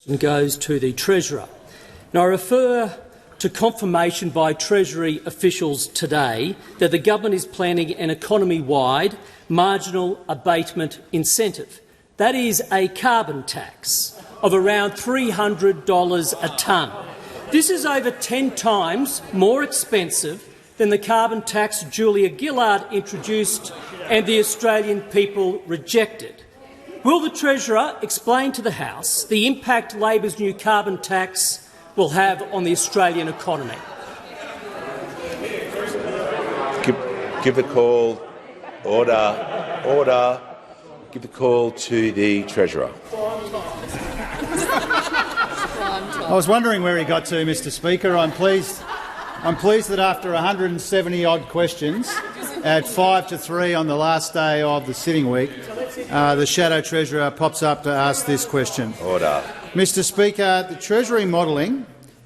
Goes to the Treasurer. Now, I refer to confirmation by Treasury officials today that the government is planning an economy-wide marginal abatement incentive. That is a carbon tax of around $300 a tonne. This is over 10 times more expensive than the carbon tax Julia Gillard introduced and the Australian people rejected. Will the Treasurer explain to the House the impact Labor's new carbon tax will have on the Australian economy? Give the call. Order. Order. Give the call to the Treasurer. I was wondering where he got to, Mr Speaker. I'm pleased that after 170-odd questions, at 5-3 on the last day of the sitting week, the Shadow Treasurer pops up to ask this question. Order. Mr Speaker, the Treasury modelling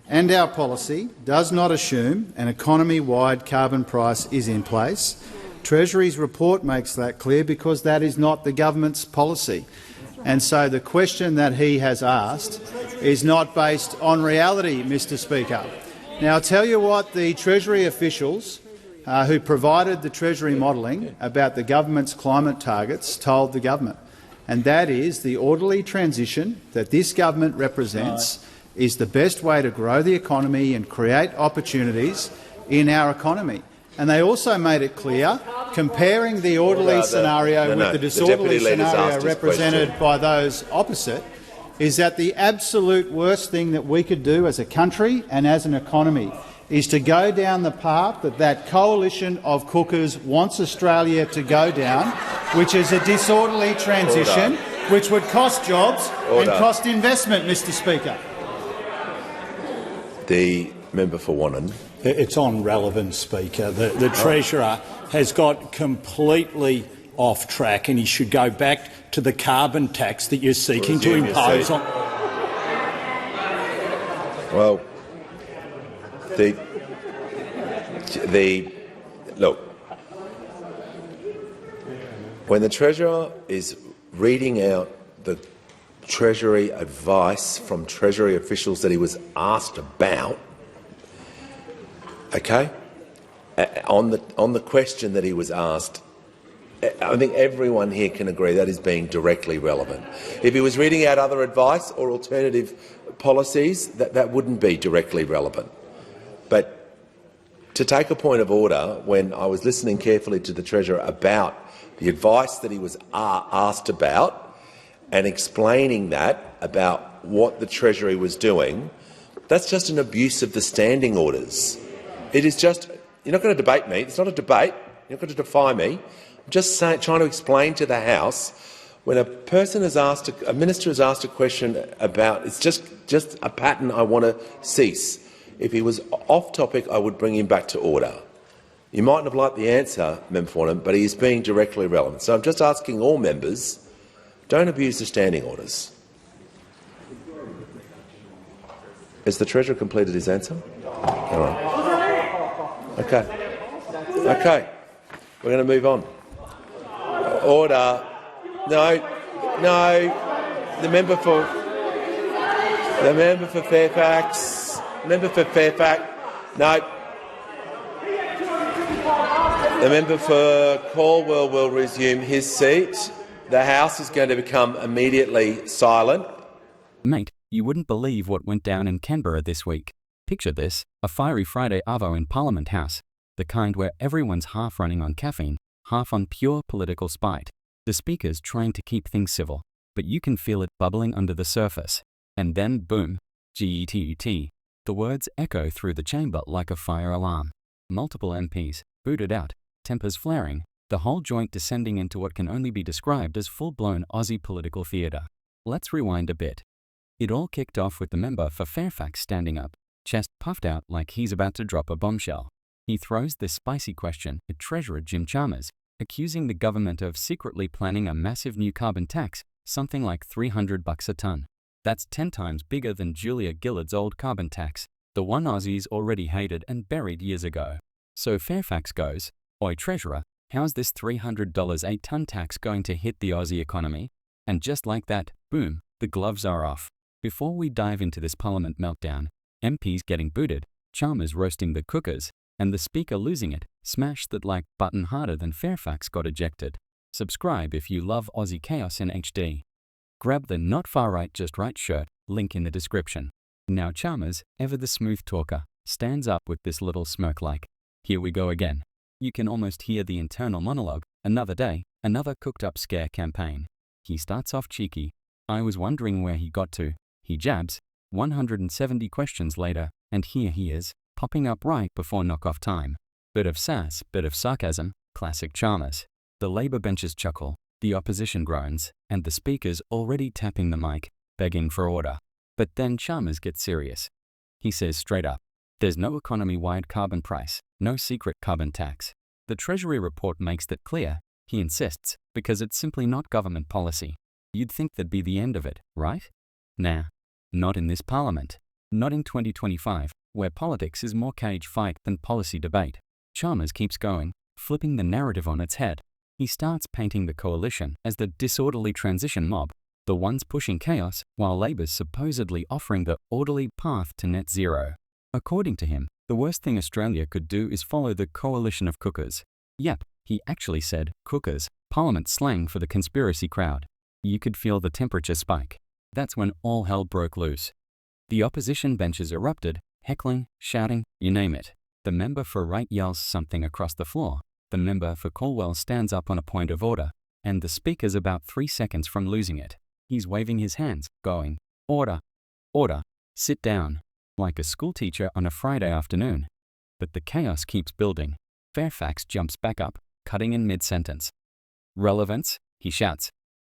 and our policy does not assume an economy-wide carbon price is in place. Treasury's report makes that clear because that is not the government's policy. And so the question that he has asked is not based on reality, Mr Speaker. Now, I'll tell you what the Treasury officials who provided the Treasury modelling about the government's climate targets told the government, and that is the orderly transition that this government represents is the best way to grow the economy and create opportunities in our economy. And they also made it clear, comparing the orderly scenario with the disorderly scenario represented by those opposite, is that the absolute worst thing that we could do as a country and as an economy is to go down the path that coalition of cookers wants Australia to go down, which is a disorderly transition, which would cost jobs and cost investment, Mr Speaker. The member for Wannon. It's on relevance, Speaker. The Treasurer has got completely off track, and he should go back to the carbon tax that you're seeking to impose on. Well, look, when the Treasurer is reading out the Treasury advice from Treasury officials that he was asked about, okay, on the question that he was asked, I think everyone here can agree that is being directly relevant. If he was reading out other advice or alternative policies, that wouldn't be directly relevant. But to take a point of order, when I was listening carefully to the Treasurer about the advice that he was asked about and explaining that about what the Treasury was doing, that's just an abuse of the standing orders. It is just — you're not going to debate me. It's not a debate. You're not going to defy me. I'm just trying to explain to the House, when a person is asked, a minister is asked a question about, it's just a pattern I want to cease. If he was off topic, I would bring him back to order. You mightn't have liked the answer, Member Fornham, but he is being directly relevant. So I'm just asking all members, don't abuse the standing orders. Has the Treasurer completed his answer? All right. Okay. Okay. We're going to move on. Order. No. No. The member for Fairfax. Member for Fairfax. No. The member for Caldwell will resume his seat. The House is going to become immediately silent. Mate, you wouldn't believe what went down in Canberra this week. Picture this, a fiery Friday arvo in Parliament House, the kind where everyone's half running on caffeine, half on pure political spite. The Speaker's trying to keep things civil, but you can feel it bubbling under the surface. And then, boom, G-E-T-U-T. The words echo through the chamber like a fire alarm. Multiple MPs, booted out, tempers flaring, the whole joint descending into what can only be described as full-blown Aussie political theatre. Let's rewind a bit. It all kicked off with the member for Fairfax standing up, chest puffed out like he's about to drop a bombshell. He throws this spicy question at Treasurer Jim Chalmers, accusing the government of secretly planning a massive new carbon tax, something like $300 a tonne. That's 10 times bigger than Julia Gillard's old carbon tax, the one Aussies already hated and buried years ago. So Fairfax goes, "Oi, Treasurer, how's this $300 a tonne tax going to hit the Aussie economy?" And just like that, boom, the gloves are off. Before we dive into this Parliament meltdown, MPs getting booted, Chalmers roasting the cookers, and the Speaker losing it, smash that like button harder than Fairfax got ejected. Subscribe if you love Aussie chaos in HD. Grab the Not Far Right Just Right shirt, link in the description. Now Chalmers, ever the smooth talker, stands up with this little smirk like, "Here we go again." You can almost hear the internal monologue, another day, another cooked-up scare campaign. He starts off cheeky. I was wondering where he got to. He jabs, 170 questions later, and here he is, popping up right before knock-off time. Bit of sass, bit of sarcasm, classic Chalmers. The Labour benches chuckle, the opposition groans, and the Speaker's already tapping the mic, begging for order. But then Chalmers gets serious. He says straight up, there's no economy-wide carbon price, no secret carbon tax. The Treasury report makes that clear, he insists, because it's simply not government policy. You'd think that'd be the end of it, right? Nah, not in this Parliament. Not in 2025, where politics is more cage fight than policy debate. Chalmers keeps going, flipping the narrative on its head. He starts painting the coalition as the disorderly transition mob, the ones pushing chaos, while Labour's supposedly offering the orderly path to net zero. According to him, the worst thing Australia could do is follow the coalition of cookers. Yep, he actually said cookers, Parliament slang for the conspiracy crowd. You could feel the temperature spike. That's when all hell broke loose. The opposition benches erupted, heckling, shouting, you name it. The member for Right yells something across the floor. The member for Calwell stands up on a point of order, and the Speaker's about 3 seconds from losing it. He's waving his hands, going, order, order, sit down, like a schoolteacher on a Friday afternoon. But the chaos keeps building. Fairfax jumps back up, cutting in mid-sentence. Relevance, he shouts.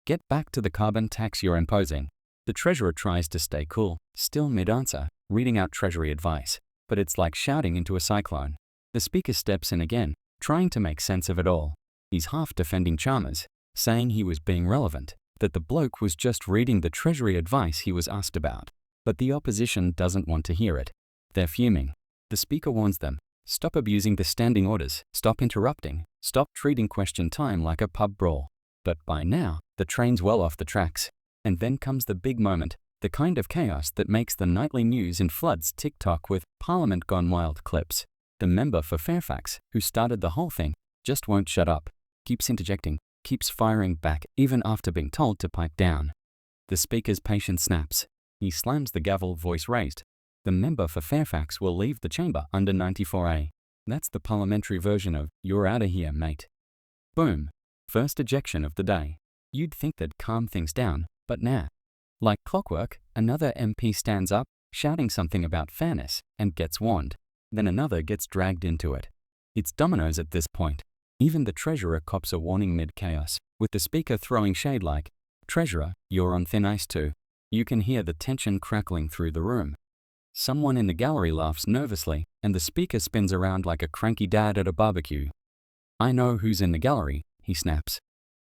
Get back to the carbon tax you're imposing. The Treasurer tries to stay cool, still mid-answer, reading out Treasury advice, but it's like shouting into a cyclone. The Speaker steps in again, trying to make sense of it all. He's half defending Chalmers, saying he was being relevant, that the bloke was just reading the Treasury advice he was asked about. But the opposition doesn't want to hear it. They're fuming. The Speaker warns them, stop abusing the standing orders, stop interrupting, stop treating question time like a pub brawl. But by now, the train's well off the tracks. And then comes the big moment, the kind of chaos that makes the nightly news in floods TikTok with Parliament Gone Wild clips. The member for Fairfax, who started the whole thing, just won't shut up, keeps interjecting, keeps firing back even after being told to pipe down. The Speaker's patience snaps. He slams the gavel, voice raised. The member for Fairfax will leave the chamber under 94A. That's the parliamentary version of, you're outta here, mate. Boom. First ejection of the day. You'd think that'd calm things down, but nah. Like clockwork, another MP stands up, shouting something about fairness, and gets warned. Then another gets dragged into it. It's dominoes at this point. Even the Treasurer cops a warning mid-chaos, with the Speaker throwing shade like, Treasurer, you're on thin ice too. You can hear the tension crackling through the room. Someone in the gallery laughs nervously, and the Speaker spins around like a cranky dad at a barbecue. I know who's in the gallery, he snaps.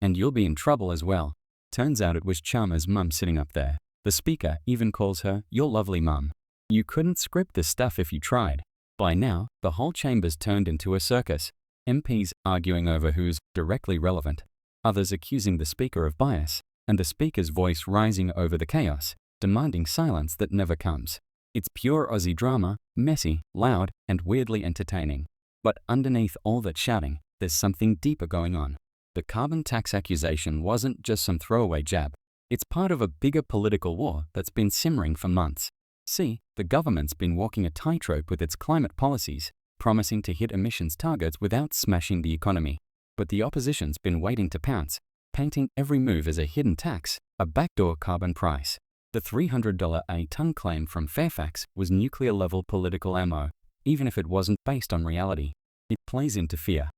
And you'll be in trouble as well. Turns out it was Chalmers' mum sitting up there. The Speaker even calls her, your lovely mum. You couldn't script this stuff if you tried. By now, the whole chamber's turned into a circus. MPs arguing over who's directly relevant. Others accusing the Speaker of bias, and the Speaker's voice rising over the chaos, demanding silence that never comes. It's pure Aussie drama, messy, loud, and weirdly entertaining. But underneath all that shouting, there's something deeper going on. The carbon tax accusation wasn't just some throwaway jab. It's part of a bigger political war that's been simmering for months. See, the government's been walking a tightrope with its climate policies, promising to hit emissions targets without smashing the economy. But the opposition's been waiting to pounce, painting every move as a hidden tax, a backdoor carbon price. The $300 a tonne claim from Fairfax was nuclear-level political ammo, even if it wasn't based on reality. It plays into fear.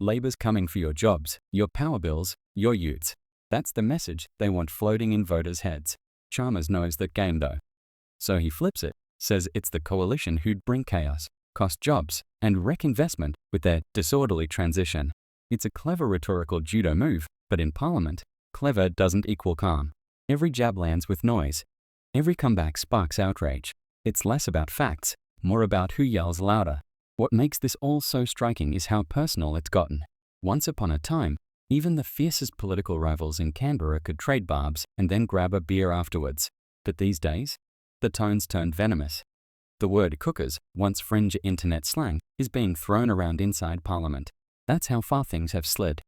Labour's coming for your jobs, your power bills, your youths. That's the message they want floating in voters' heads. Chalmers knows that game though. So he flips it, says it's the coalition who'd bring chaos, cost jobs, and wreck investment with their disorderly transition. It's a clever rhetorical judo move, but in Parliament, clever doesn't equal calm. Every jab lands with noise. Every comeback sparks outrage. It's less about facts, more about who yells louder. What makes this all so striking is how personal it's gotten. Once upon a time, even the fiercest political rivals in Canberra could trade barbs and then grab a beer afterwards. But these days, the tone's turned venomous. The word cookers, once fringe internet slang, is being thrown around inside Parliament. That's how far things have slid.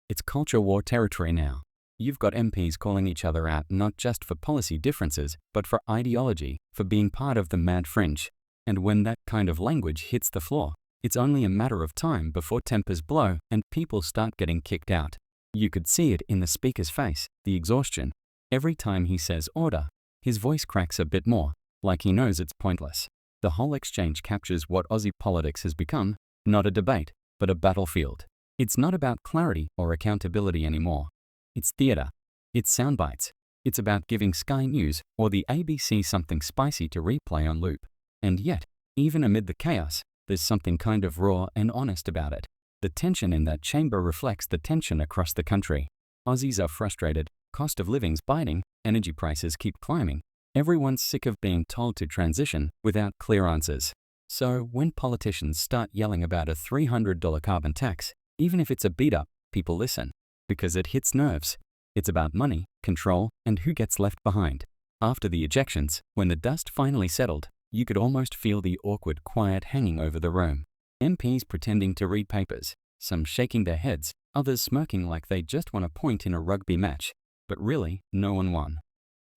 It's culture war territory now. You've got MPs calling each other out not just for policy differences, but for ideology, for being part of the mad fringe. And when that kind of language hits the floor, it's only a matter of time before tempers blow and people start getting kicked out. You could see it in the speaker's face, the exhaustion. Every time he says order, his voice cracks a bit more, like he knows it's pointless. The whole exchange captures what Aussie politics has become, not a debate, but a battlefield. It's not about clarity or accountability anymore. It's theatre. It's soundbites. It's about giving Sky News or the ABC something spicy to replay on loop. And yet, even amid the chaos, there's something kind of raw and honest about it. The tension in that chamber reflects the tension across the country. Aussies are frustrated, cost of living's biting, energy prices keep climbing. Everyone's sick of being told to transition without clear answers. So when politicians start yelling about a $300 carbon tax, even if it's a beat-up, people listen. Because it hits nerves. It's about money, control, and who gets left behind. After the ejections, when the dust finally settled, you could almost feel the awkward quiet hanging over the room. MPs pretending to read papers, some shaking their heads, others smirking like they just won a point in a rugby match. But really, no one won.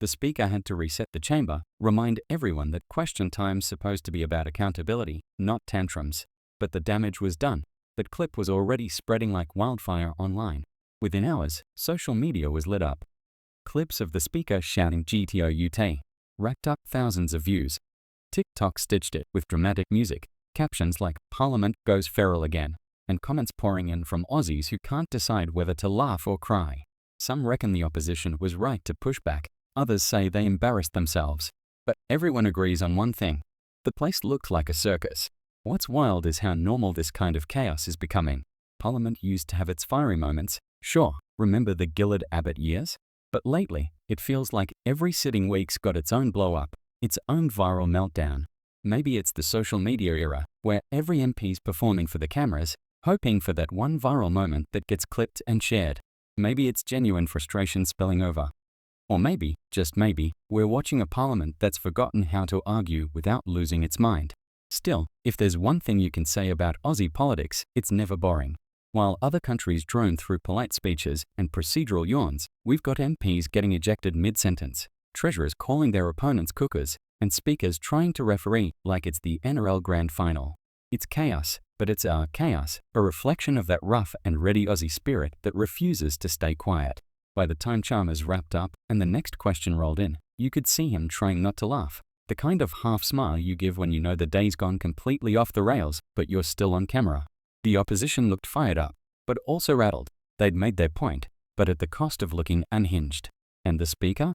The speaker had to reset the chamber, remind everyone that question time's supposed to be about accountability, not tantrums. But the damage was done. That clip was already spreading like wildfire online. Within hours, social media was lit up. Clips of the speaker shouting GTOUT racked up thousands of views. TikTok stitched it with dramatic music, captions like "Parliament goes feral again," and comments pouring in from Aussies who can't decide whether to laugh or cry. Some reckon the opposition was right to push back, others say they embarrassed themselves. But everyone agrees on one thing. The place looked like a circus. What's wild is how normal this kind of chaos is becoming. Parliament used to have its fiery moments. Sure, remember the Gillard-Abbott years? But lately, it feels like every sitting week's got its own blow-up, its own viral meltdown. Maybe it's the social media era, where every MP's performing for the cameras, hoping for that one viral moment that gets clipped and shared. Maybe it's genuine frustration spilling over. Or maybe, just maybe, we're watching a parliament that's forgotten how to argue without losing its mind. Still, if there's one thing you can say about Aussie politics, it's never boring. While other countries drone through polite speeches and procedural yawns, we've got MPs getting ejected mid-sentence, treasurers calling their opponents cookers, and speakers trying to referee like it's the NRL Grand Final. It's chaos, but it's our chaos, a reflection of that rough and ready Aussie spirit that refuses to stay quiet. By the time Chalmers wrapped up and the next question rolled in, you could see him trying not to laugh. The kind of half smile you give when you know the day's gone completely off the rails, but you're still on camera. The opposition looked fired up, but also rattled. They'd made their point, but at the cost of looking unhinged. And the speaker?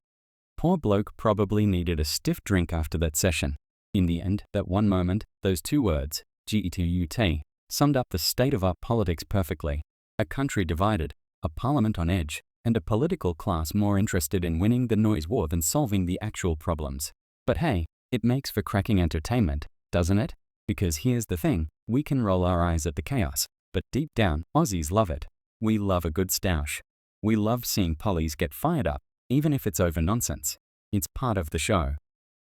Poor bloke probably needed a stiff drink after that session. In the end, that one moment, those two words, GETUT, summed up the state of our politics perfectly. A country divided, a parliament on edge, and a political class more interested in winning the noise war than solving the actual problems. But hey, it makes for cracking entertainment, doesn't it? Because here's the thing, we can roll our eyes at the chaos, but deep down, Aussies love it. We love a good stoush. We love seeing pollies get fired up, even if it's over nonsense. It's part of the show.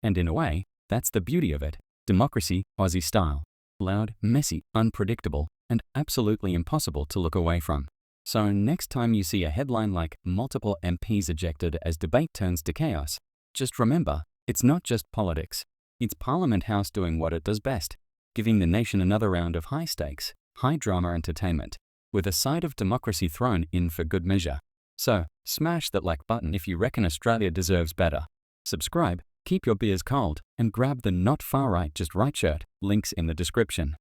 And in a way, that's the beauty of it. Democracy, Aussie style. Loud, messy, unpredictable, and absolutely impossible to look away from. So next time you see a headline like "Multiple MPs Ejected as Debate Turns to Chaos," just remember, it's not just politics. It's Parliament House doing what it does best, giving the nation another round of high-stakes, high-drama entertainment, with a side of democracy thrown in for good measure. So, smash that like button if you reckon Australia deserves better. Subscribe, keep your beers cold, and grab the Not Far Right Just Right shirt, links in the description.